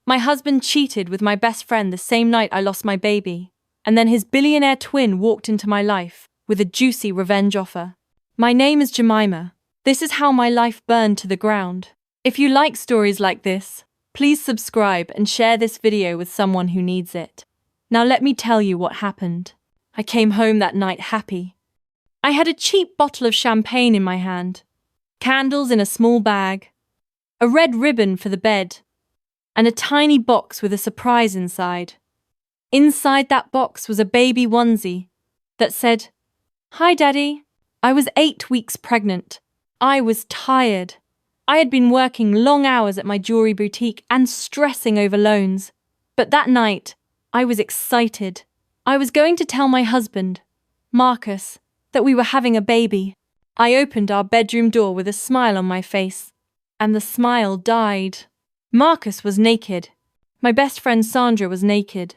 My husband cheated with my best friend the same night I lost my baby, and then his billionaire twin walked into my life with a juicy revenge offer. My name is Jemima. This is how my life burned to the ground. If you like stories like this, please subscribe and share this video with someone who needs it. Now let me tell you what happened. I came home that night happy. I had a cheap bottle of champagne in my hand, candles in a small bag, a red ribbon for the bed, and a tiny box with a surprise inside. Inside that box was a baby onesie that said, "Hi, Daddy." I was 8 weeks pregnant. I was tired. I had been working long hours at my jewelry boutique and stressing over loans. But that night, I was excited. I was going to tell my husband, Marcus, that we were having a baby. I opened our bedroom door with a smile on my face, and the smile died. Marcus was naked. My best friend Sandra was naked.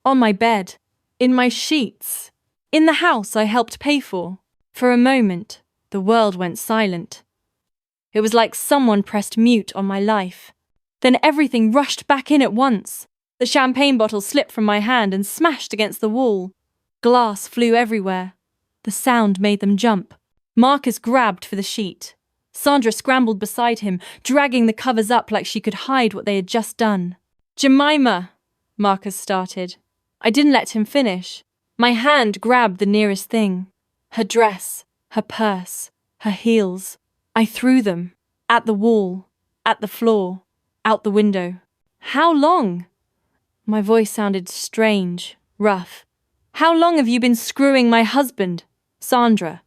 On my bed. In my sheets. In the house I helped pay for. For a moment, the world went silent. It was like someone pressed mute on my life. Then everything rushed back in at once. The champagne bottle slipped from my hand and smashed against the wall. Glass flew everywhere. The sound made them jump. Marcus grabbed for the sheet. Sandra scrambled beside him, dragging the covers up like she could hide what they had just done. "Jemima," Marcus started. I didn't let him finish. My hand grabbed the nearest thing. Her dress, her purse, her heels. I threw them. At the wall, at the floor, out the window. "How long?" My voice sounded strange, rough. "How long have you been screwing my husband, Sandra?"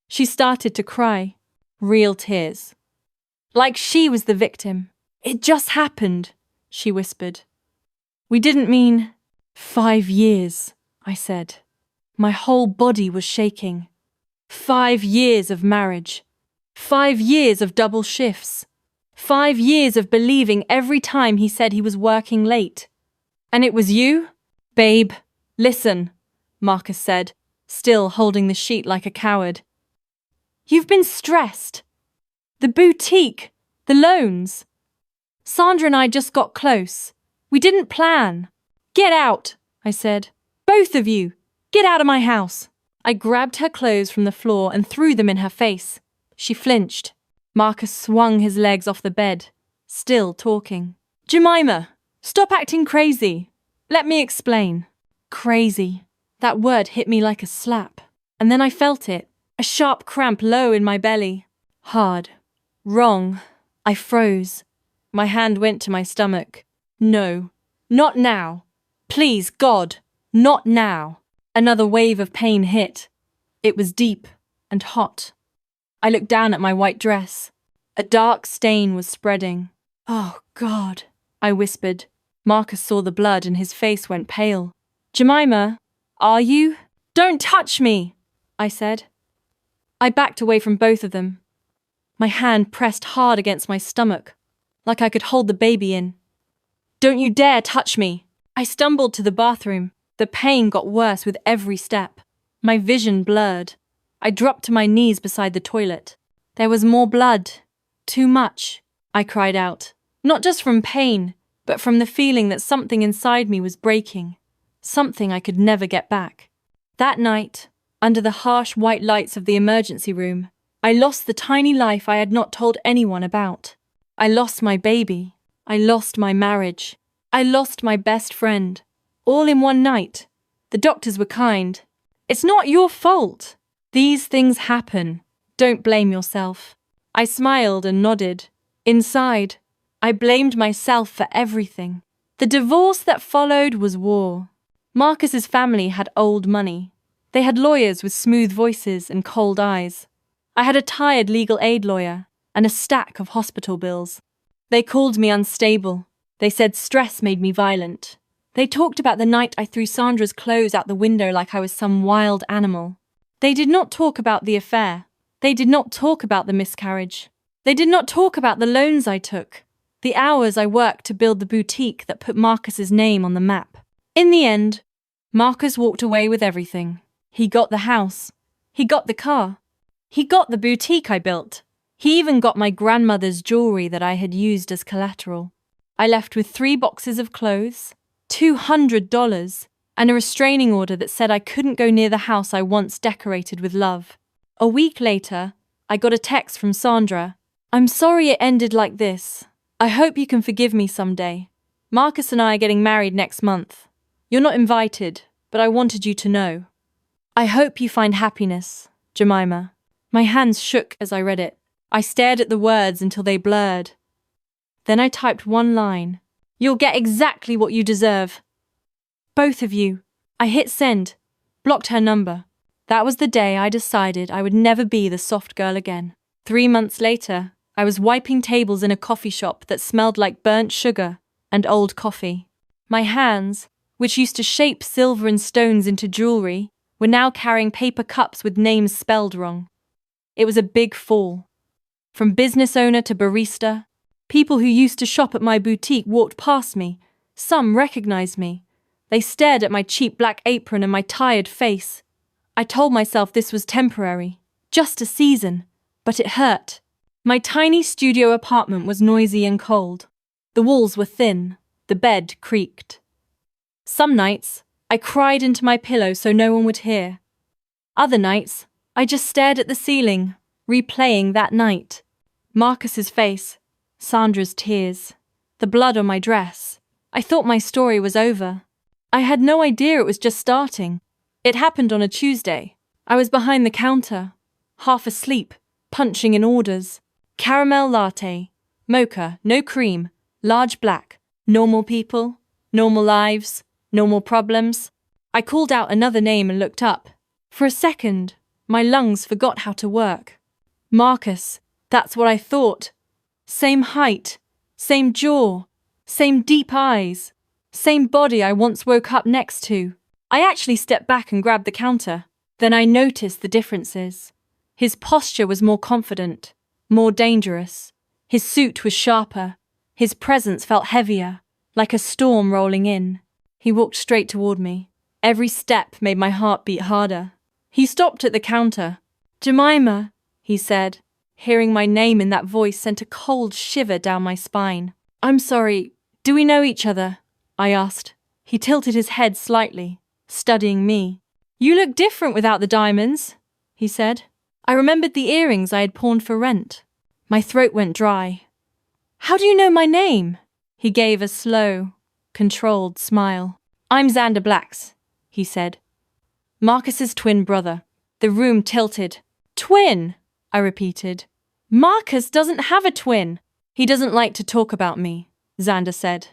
She started to cry. Real tears. Like she was the victim. "It just happened," she whispered. "We didn't mean..." "5 years," I said. My whole body was shaking. 5 years of marriage. 5 years of double shifts. 5 years of believing every time he said he was working late. "And it was you?" "Babe, listen," Marcus said, still holding the sheet like a coward. "You've been stressed. The boutique, the loans. Sandra and I just got close. We didn't plan. Get out," I said. "Both of you, get out of my house." I grabbed her clothes from the floor and threw them in her face. She flinched. Marcus swung his legs off the bed, still talking. "Jemima, stop acting crazy. Let me explain." Crazy. That word hit me like a slap. And then I felt it, a sharp cramp low in my belly. Hard. Wrong. I froze. My hand went to my stomach. "No, not now. Please, God, not now." Another wave of pain hit. It was deep and hot. I looked down at my white dress. A dark stain was spreading. "Oh, God," I whispered. Marcus saw the blood and his face went pale. "Jemima, are you?" "Don't touch me," I said. I backed away from both of them. My hand pressed hard against my stomach, like I could hold the baby in. "Don't you dare touch me." I stumbled to the bathroom. The pain got worse with every step. My vision blurred. I dropped to my knees beside the toilet. There was more blood. Too much, I cried out. Not just from pain, but from the feeling that something inside me was breaking. Something I could never get back. That night, under the harsh white lights of the emergency room, I lost the tiny life I had not told anyone about. I lost my baby. I lost my marriage. I lost my best friend. All in one night. The doctors were kind. "It's not your fault. These things happen. Don't blame yourself." I smiled and nodded. Inside, I blamed myself for everything. The divorce that followed was war. Marcus's family had old money. They had lawyers with smooth voices and cold eyes. I had a tired legal aid lawyer and a stack of hospital bills. They called me unstable. They said stress made me violent. They talked about the night I threw Sandra's clothes out the window like I was some wild animal. They did not talk about the affair. They did not talk about the miscarriage. They did not talk about the loans I took, the hours I worked to build the boutique that put Marcus's name on the map. In the end, Marcus walked away with everything. He got the house. He got the car. He got the boutique I built. He even got my grandmother's jewelry that I had used as collateral. I left with 3 boxes of clothes, $200, and a restraining order that said I couldn't go near the house I once decorated with love. A week later, I got a text from Sandra. "I'm sorry it ended like this. I hope you can forgive me someday. Marcus and I are getting married next month. You're not invited, but I wanted you to know. I hope you find happiness, Jemima." My hands shook as I read it. I stared at the words until they blurred. Then I typed one line. "You'll get exactly what you deserve. Both of you." I hit send, blocked her number. That was the day I decided I would never be the soft girl again. 3 months later, I was wiping tables in a coffee shop that smelled like burnt sugar and old coffee. My hands, which used to shape silver and stones into jewelry, were now carrying paper cups with names spelled wrong. It was a big fall. From business owner to barista, people who used to shop at my boutique walked past me. Some recognized me. They stared at my cheap black apron and my tired face. I told myself this was temporary, just a season, but it hurt. My tiny studio apartment was noisy and cold. The walls were thin, the bed creaked. Some nights, I cried into my pillow so no one would hear. Other nights, I just stared at the ceiling, replaying that night. Marcus's face, Sandra's tears, the blood on my dress. I thought my story was over. I had no idea it was just starting. It happened on a Tuesday. I was behind the counter, half asleep, punching in orders. Caramel latte, mocha, no cream, large black, normal people, normal lives, normal problems. I called out another name and looked up. For a second, my lungs forgot how to work. Marcus, that's what I thought. Same height, same jaw, same deep eyes, same body I once woke up next to. I actually stepped back and grabbed the counter. Then I noticed the differences. His posture was more confident, more dangerous. His suit was sharper. His presence felt heavier, like a storm rolling in. He walked straight toward me. Every step made my heart beat harder. He stopped at the counter. "Jemima," he said. Hearing my name in that voice sent a cold shiver down my spine. "I'm sorry, do we know each other?" I asked. He tilted his head slightly, studying me. "You look different without the diamonds," he said. I remembered the earrings I had pawned for rent. My throat went dry. "How do you know my name?" He gave a slow, controlled smile. "I'm Xander Blacks," he said. "Marcus's twin brother." The room tilted. "Twin?" I repeated. "Marcus doesn't have a twin." "He doesn't like to talk about me," Xander said.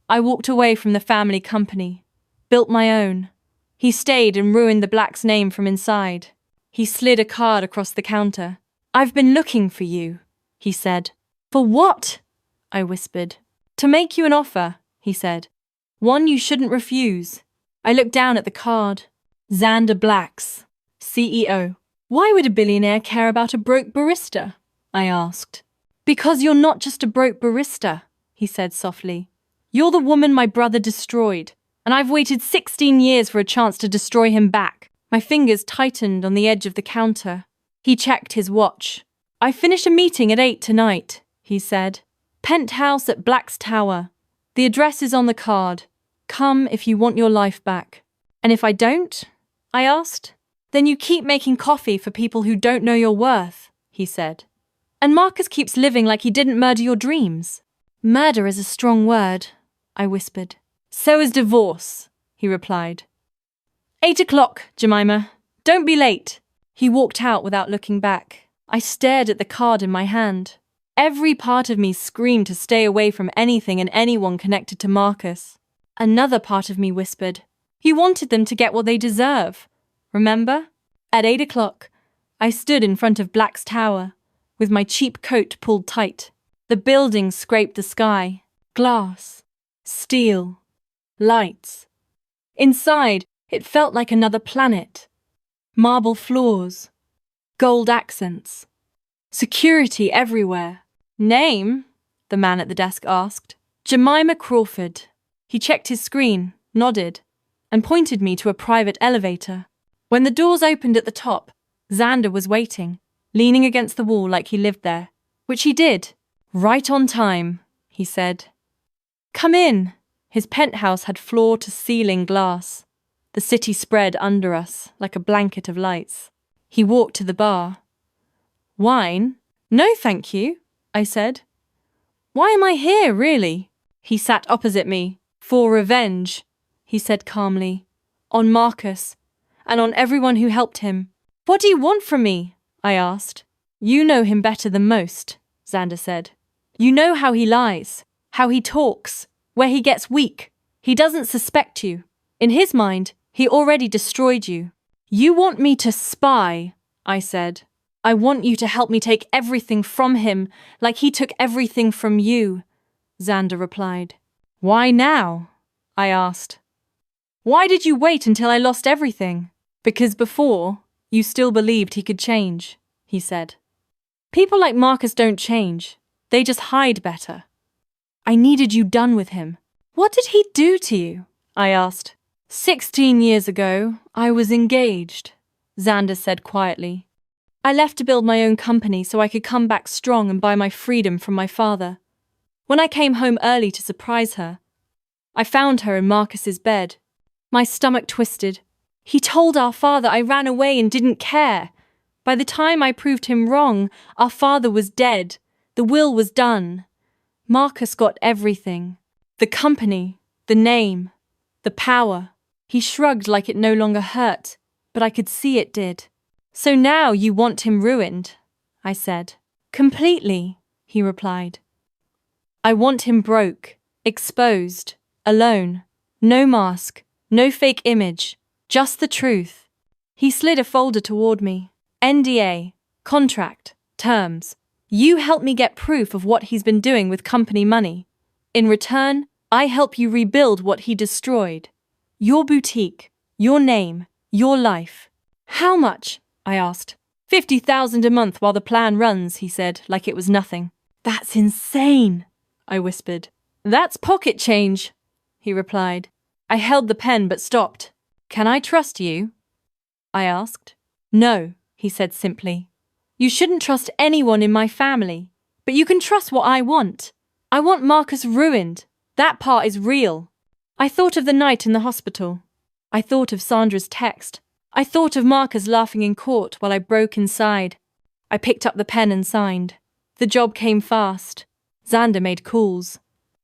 I walked away from the family company, built my own. He stayed and ruined the Blacks' name from inside. He slid a card across the counter. "I've been looking for you," he said. "For what?" I whispered. "To make you an offer," he said. "One you shouldn't refuse." I looked down at the card. Xander Blacks, CEO. "Why would a billionaire care about a broke barista?" I asked. "Because you're not just a broke barista," he said softly. "You're the woman my brother destroyed, and I've waited 16 years for a chance to destroy him back." My fingers tightened on the edge of the counter. He checked his watch. "I finish a meeting at 8 tonight," he said. "Penthouse at Black's Tower. The address is on the card. Come if you want your life back." "And if I don't?" I asked. "Then you keep making coffee for people who don't know your worth," he said. "And Marcus keeps living like he didn't murder your dreams." "Murder is a strong word," I whispered. "So is divorce," he replied. 8 o'clock, Jemima. Don't be late." He walked out without looking back. I stared at the card in my hand. Every part of me screamed to stay away from anything and anyone connected to Marcus. Another part of me whispered, "You wanted them to get what they deserve. Remember?" At 8 o'clock, I stood in front of Black's Tower, with my cheap coat pulled tight. The building scraped the sky. Glass. Steel. Lights. Inside, it felt like another planet. Marble floors. Gold accents. Security everywhere. "Name?" the man at the desk asked. "Jemima Crawford." He checked his screen, nodded, and pointed me to a private elevator. When the doors opened at the top, Xander was waiting, leaning against the wall like he lived there, which he did. "Right on time," he said. Come in. His penthouse had floor-to-ceiling glass. The city spread under us like a blanket of lights. He walked to the bar. Wine? No, thank you, I said. Why am I here, really? He sat opposite me. For revenge, he said calmly. On Marcus, and on everyone who helped him. What do you want from me? I asked. You know him better than most, Xander said. You know how he lies, how he talks, where he gets weak. He doesn't suspect you. In his mind, he already destroyed you. You want me to spy, I said. I want you to help me take everything from him, like he took everything from you, Xander replied. Why now? I asked. Why did you wait until I lost everything? Because before, you still believed he could change, he said. People like Marcus don't change. They just hide better. I needed you done with him. What did he do to you? I asked. 16 years ago, I was engaged, Xander said quietly. I left to build my own company so I could come back strong and buy my freedom from my father. When I came home early to surprise her, I found her in Marcus's bed. My stomach twisted. He told our father I ran away and didn't care. By the time I proved him wrong, our father was dead. The will was done. Marcus got everything. The company, the name, the power. He shrugged like it no longer hurt, but I could see it did. So now you want him ruined, I said. Completely, he replied. I want him broke, exposed, alone. No mask, no fake image, just the truth. He slid a folder toward me. NDA, contract, terms. You help me get proof of what he's been doing with company money. In return, I help you rebuild what he destroyed. Your boutique, your name, your life. How much? I asked. 50,000 a month while the plan runs, he said, like it was nothing. That's insane, I whispered. That's pocket change, he replied. I held the pen but stopped. Can I trust you? I asked. No, he said simply. You shouldn't trust anyone in my family, but you can trust what I want. I want Marcus ruined. That part is real. I thought of the night in the hospital. I thought of Sandra's text. I thought of Marcus laughing in court while I broke inside. I picked up the pen and signed. The job came fast. Xander made calls.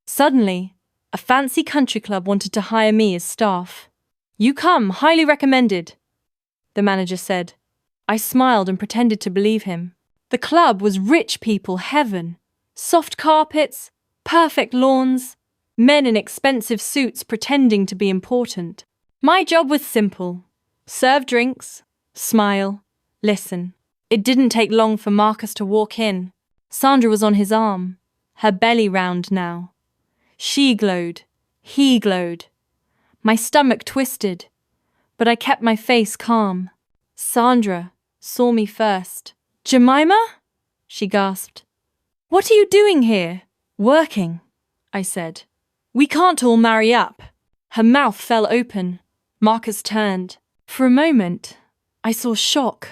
Suddenly, a fancy country club wanted to hire me as staff. You come, highly recommended, the manager said. I smiled and pretended to believe him. The club was rich people heaven. Soft carpets, perfect lawns, men in expensive suits pretending to be important. My job was simple. Serve drinks, smile, listen. It didn't take long for Marcus to walk in. Sandra was on his arm, her belly round now. She glowed, he glowed. My stomach twisted, but I kept my face calm. Sandra saw me first. Jemima? She gasped. What are you doing here? Working, I said. We can't all marry up. Her mouth fell open. Marcus turned. For a moment, I saw shock.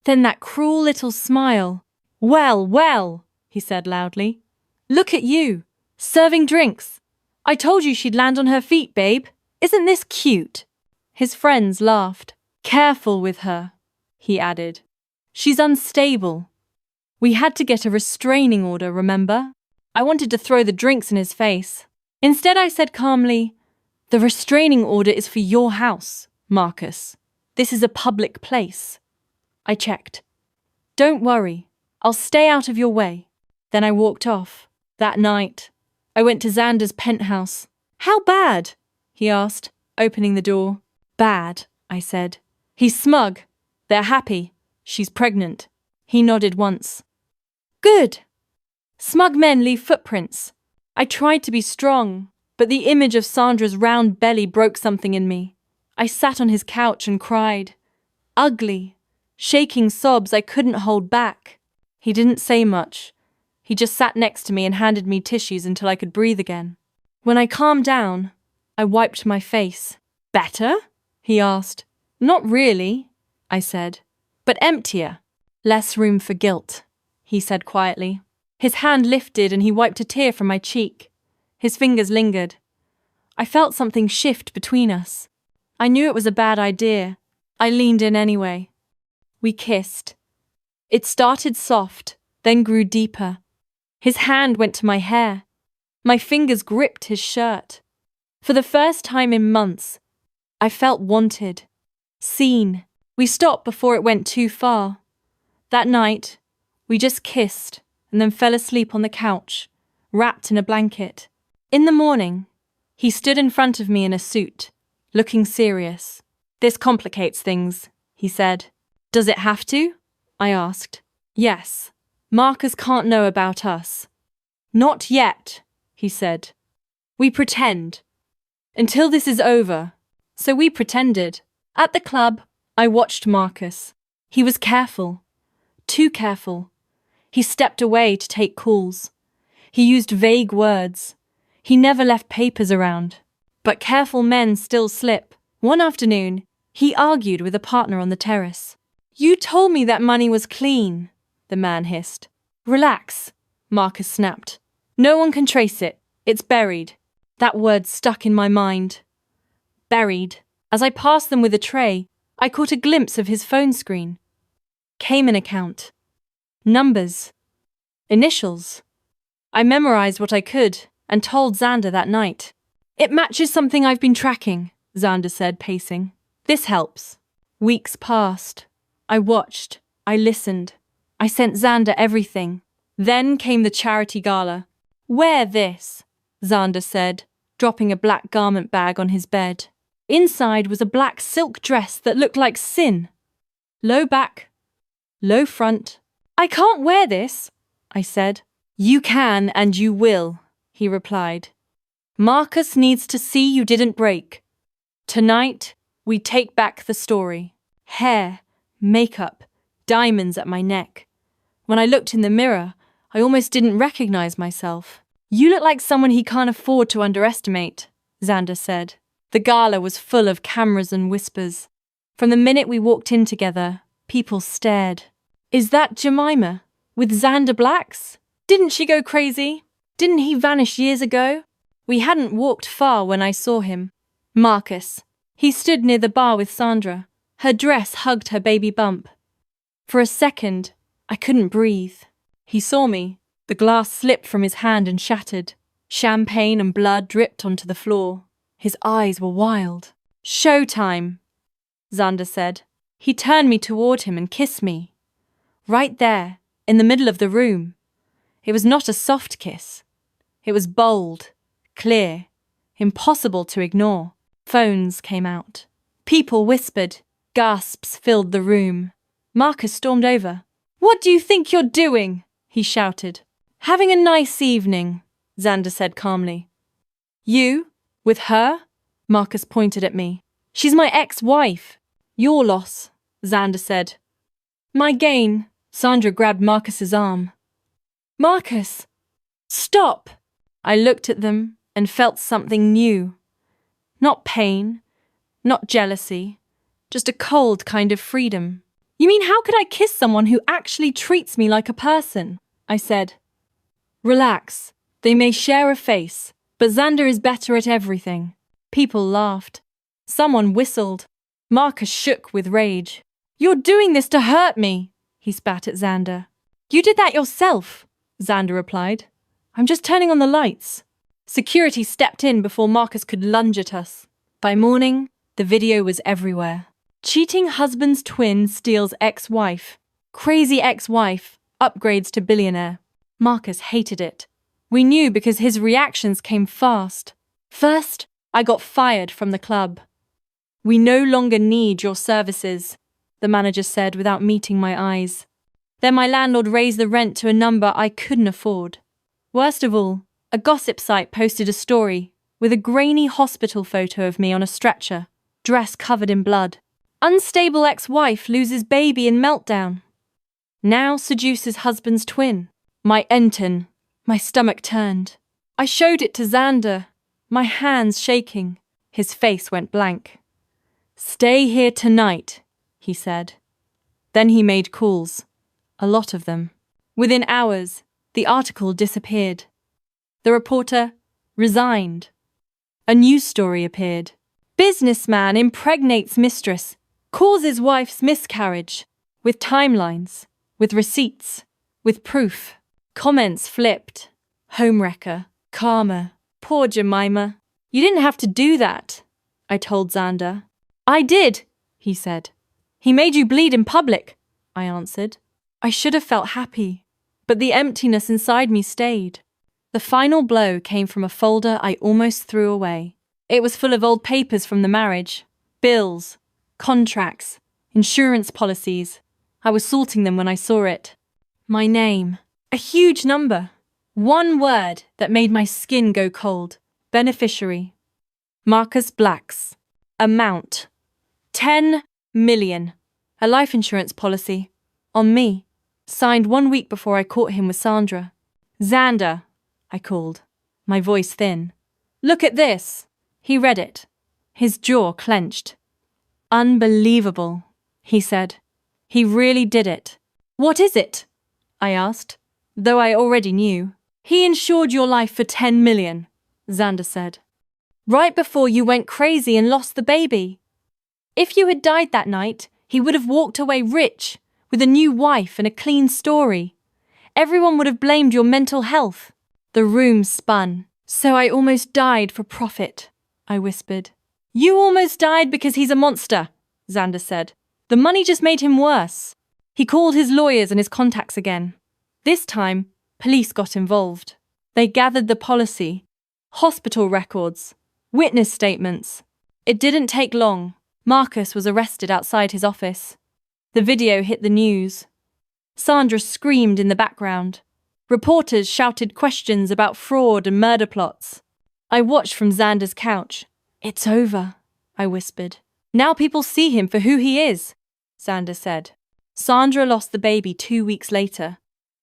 Then that cruel little smile. Well, well, he said loudly. Look at you, serving drinks. I told you she'd land on her feet, babe. Isn't this cute? His friends laughed. Careful with her, he added. She's unstable. We had to get a restraining order, remember? I wanted to throw the drinks in his face. Instead, I said calmly, the restraining order is for your house, Marcus. This is a public place. I checked. Don't worry, I'll stay out of your way. Then I walked off. That night, I went to Xander's penthouse. How bad? He asked, opening the door. Bad, I said. He's smug. They're happy. She's pregnant. He nodded once. Good. Smug men leave footprints. I tried to be strong, but the image of Sandra's round belly broke something in me. I sat on his couch and cried. Ugly, shaking sobs I couldn't hold back. He didn't say much. He just sat next to me and handed me tissues until I could breathe again. When I calmed down, I wiped my face. Better? He asked. Not really, I said, but emptier. Less room for guilt, he said quietly. His hand lifted and he wiped a tear from my cheek. His fingers lingered. I felt something shift between us. I knew it was a bad idea. I leaned in anyway. We kissed. It started soft, then grew deeper. His hand went to my hair. My fingers gripped his shirt. For the first time in months, I felt wanted, seen. We stopped before it went too far. That night, we just kissed and then fell asleep on the couch, wrapped in a blanket. In the morning, he stood in front of me in a suit, looking serious. "This complicates things," he said. "Does it have to?" I asked. "Yes. Marcus can't know about us." "Not yet," he said. "We pretend. Until this is over." So we pretended. At the club, I watched Marcus. He was careful. Too careful. He stepped away to take calls. He used vague words. He never left papers around. But careful men still slip. One afternoon, he argued with a partner on the terrace. "You told me that money was clean," the man hissed. "Relax," Marcus snapped. "No one can trace it. It's buried." That word stuck in my mind. Buried. As I passed them with a tray, I caught a glimpse of his phone screen. Cayman account. Numbers. Initials. I memorized what I could and told Xander that night. "It matches something I've been tracking," Xander said, pacing. "This helps." Weeks passed. I watched. I listened. I sent Xander everything. Then came the charity gala. "Wear this," Xander said, dropping a black garment bag on his bed. Inside was a black silk dress that looked like sin. Low back, low front. "I can't wear this," I said. "You can and you will," he replied. "Marcus needs to see you didn't break. Tonight, we take back the story." Hair, makeup, diamonds at my neck. When I looked in the mirror, I almost didn't recognize myself. "You look like someone he can't afford to underestimate," Xander said. The gala was full of cameras and whispers. From the minute we walked in together, people stared. "Is that Jemima? With Xander Blacks? Didn't she go crazy? Didn't he vanish years ago?" We hadn't walked far when I saw him. Marcus. He stood near the bar with Sandra. Her dress hugged her baby bump. For a second, I couldn't breathe. He saw me. The glass slipped from his hand and shattered. Champagne and blood dripped onto the floor. His eyes were wild. "Showtime," Xander said. He turned me toward him and kissed me. Right there, in the middle of the room. It was not a soft kiss. It was bold, clear, impossible to ignore. Phones came out. People whispered. Gasps filled the room. Marcus stormed over. "What do you think you're doing?" he shouted. "Having a nice evening," Xander said calmly. "You? With her?" Marcus pointed at me. "She's my ex-wife." "Your loss," Xander said. "My gain." Sandra grabbed Marcus's arm. "Marcus! Stop!" I looked at them and felt something new. Not pain, not jealousy, just a cold kind of freedom. "You mean how could I kiss someone who actually treats me like a person?" I said. "Relax. They may share a face, but Xander is better at everything." People laughed. Someone whistled. Marcus shook with rage. "You're doing this to hurt me," he spat at Xander. "You did that yourself," Xander replied. "I'm just turning on the lights." Security stepped in before Marcus could lunge at us. By morning, the video was everywhere. Cheating husband's twin steals ex-wife. Crazy ex-wife upgrades to billionaire. Marcus hated it. We knew because his reactions came fast. First, I got fired from the club. "We no longer need your services," the manager said without meeting my eyes. Then my landlord raised the rent to a number I couldn't afford. Worst of all, a gossip site posted a story with a grainy hospital photo of me on a stretcher, dress covered in blood. Unstable ex-wife loses baby in meltdown. Now seduces husband's twin. My Enton. My stomach turned. I showed it to Xander, my hands shaking. His face went blank. "Stay here tonight," he said. Then he made calls. A lot of them. Within hours, the article disappeared. The reporter, resigned. A news story appeared. Businessman impregnates mistress, causes wife's miscarriage. With timelines, with receipts, with proof. Comments flipped. Homewrecker, karma, poor Jemima. You didn't have to do that, I told Xander. I did, he said. He made you bleed in public, I answered. I should have felt happy, but the emptiness inside me stayed. The final blow came from a folder I almost threw away. It was full of old papers from the marriage, bills, contracts, insurance policies. I was sorting them when I saw it. My name, a huge number. One word that made my skin go cold. Beneficiary. Marcus Blacks. Amount. 10 million. A life insurance policy. On me. Signed 1 week before I caught him with Sandra. Xander, I called, my voice thin. Look at this. He read it. His jaw clenched. Unbelievable, he said. He really did it. What is it? I asked, though I already knew. He insured your life for 10 million, Xander said. Right before you went crazy and lost the baby. If you had died that night, he would have walked away rich, with a new wife and a clean story. Everyone would have blamed your mental health. The room spun. So I almost died for profit, I whispered. You almost died because he's a monster, Xander said. The money just made him worse. He called his lawyers and his contacts again. This time, police got involved. They gathered the policy, hospital records, witness statements. It didn't take long. Marcus was arrested outside his office. The video hit the news. Sandra screamed in the background. Reporters shouted questions about fraud and murder plots. I watched from Xander's couch. It's over, I whispered. Now people see him for who he is, Xander said. Sandra lost the baby 2 weeks later.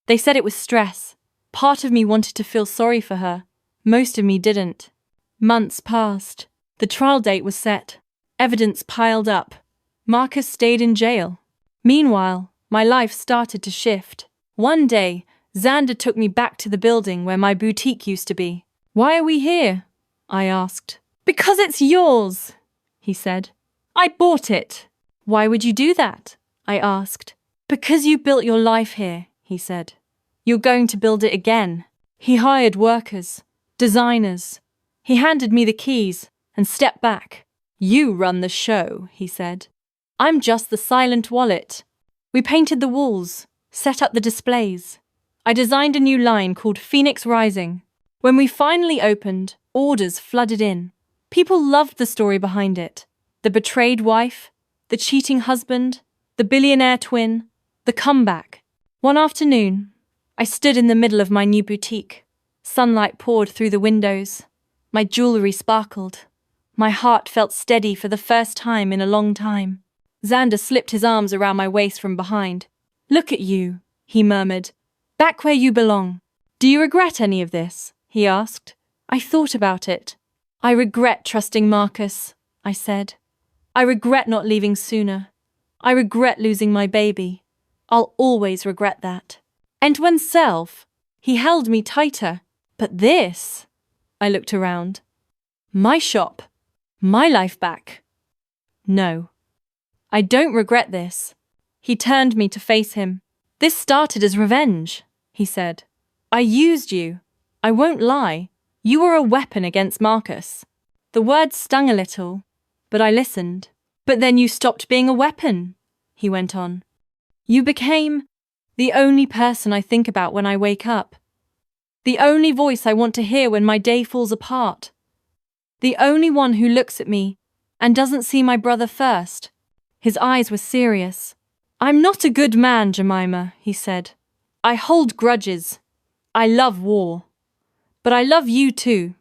They said it was stress. Part of me wanted to feel sorry for her. Most of me didn't. Months passed. The trial date was set. Evidence piled up. Marcus stayed in jail. Meanwhile, my life started to shift. One day, Xander took me back to the building where my boutique used to be. Why are we here? I asked. Because it's yours, he said. I bought it. Why would you do that? I asked. Because you built your life here, he said. You're going to build it again. He hired workers, designers. He handed me the keys and stepped back. You run the show, he said. I'm just the silent wallet. We painted the walls, set up the displays. I designed a new line called Phoenix Rising. When we finally opened, orders flooded in. People loved the story behind it. The betrayed wife, the cheating husband, the billionaire twin, the comeback. One afternoon, I stood in the middle of my new boutique. Sunlight poured through the windows. My jewelry sparkled. My heart felt steady for the first time in a long time. Xander slipped his arms around my waist from behind. Look at you, he murmured. Back where you belong. Do you regret any of this? He asked. I thought about it. I regret trusting Marcus, I said. I regret not leaving sooner. I regret losing my baby. I'll always regret that. And when self, he held me tighter. But this, I looked around. My shop, my life back. No, I don't regret this. He turned me to face him. This started as revenge, he said. I used you. I won't lie. You were a weapon against Marcus. The words stung a little, but I listened. But then you stopped being a weapon, he went on. You became the only person I think about when I wake up. The only voice I want to hear when my day falls apart. The only one who looks at me and doesn't see my brother first. His eyes were serious. I'm not a good man, Jemima, he said. I hold grudges. I love war. But I love you too.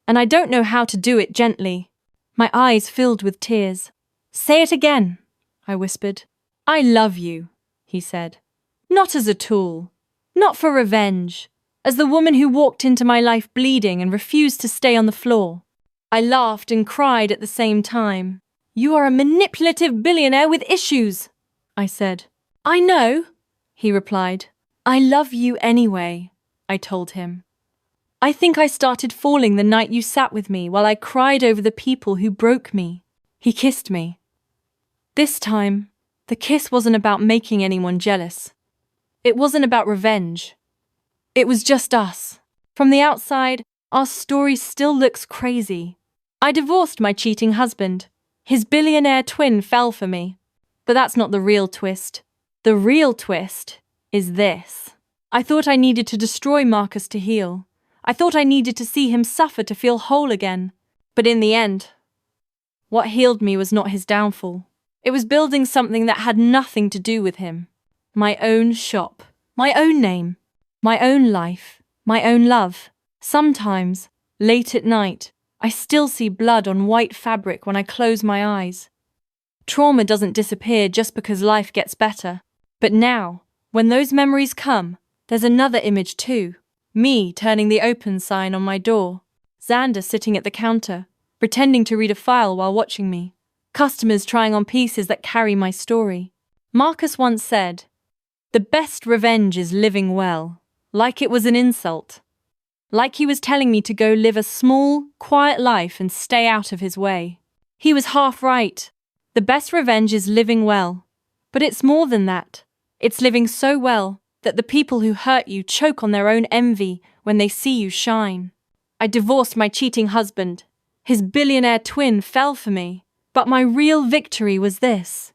And I don't know how to do it gently. My eyes filled with tears. Say it again, I whispered. I love you, he said. Not as a tool. Not for revenge. As the woman who walked into my life bleeding and refused to stay on the floor. I laughed and cried at the same time. You are a manipulative billionaire with issues, I said. I know, he replied. I love you anyway, I told him. I think I started falling the night you sat with me while I cried over the people who broke me. He kissed me. This time, the kiss wasn't about making anyone jealous. It wasn't about revenge. It was just us. From the outside, our story still looks crazy. I divorced my cheating husband. His billionaire twin fell for me. But that's not the real twist. The real twist is this. I thought I needed to destroy Marcus to heal. I thought I needed to see him suffer to feel whole again. But in the end, what healed me was not his downfall. It was building something that had nothing to do with him. My own shop, my own name, my own life, my own love. Sometimes, late at night, I still see blood on white fabric when I close my eyes. Trauma doesn't disappear just because life gets better. But now, when those memories come, there's another image too. Me turning the open sign on my door. Xander sitting at the counter, pretending to read a file while watching me. Customers trying on pieces that carry my story. Marcus once said, "The best revenge is living well," like it was an insult. Like he was telling me to go live a small, quiet life and stay out of his way. He was half right. The best revenge is living well. But it's more than that. It's living so well that the people who hurt you choke on their own envy when they see you shine. I divorced my cheating husband. His billionaire twin fell for me. But my real victory was this.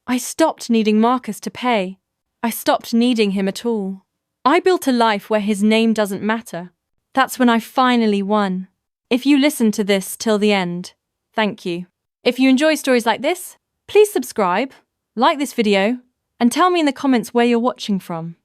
I stopped needing Marcus to pay. I stopped needing him at all. I built a life where his name doesn't matter. That's when I finally won. If you listened to this till the end, thank you. If you enjoy stories like this, please subscribe, like this video, and tell me in the comments where you're watching from.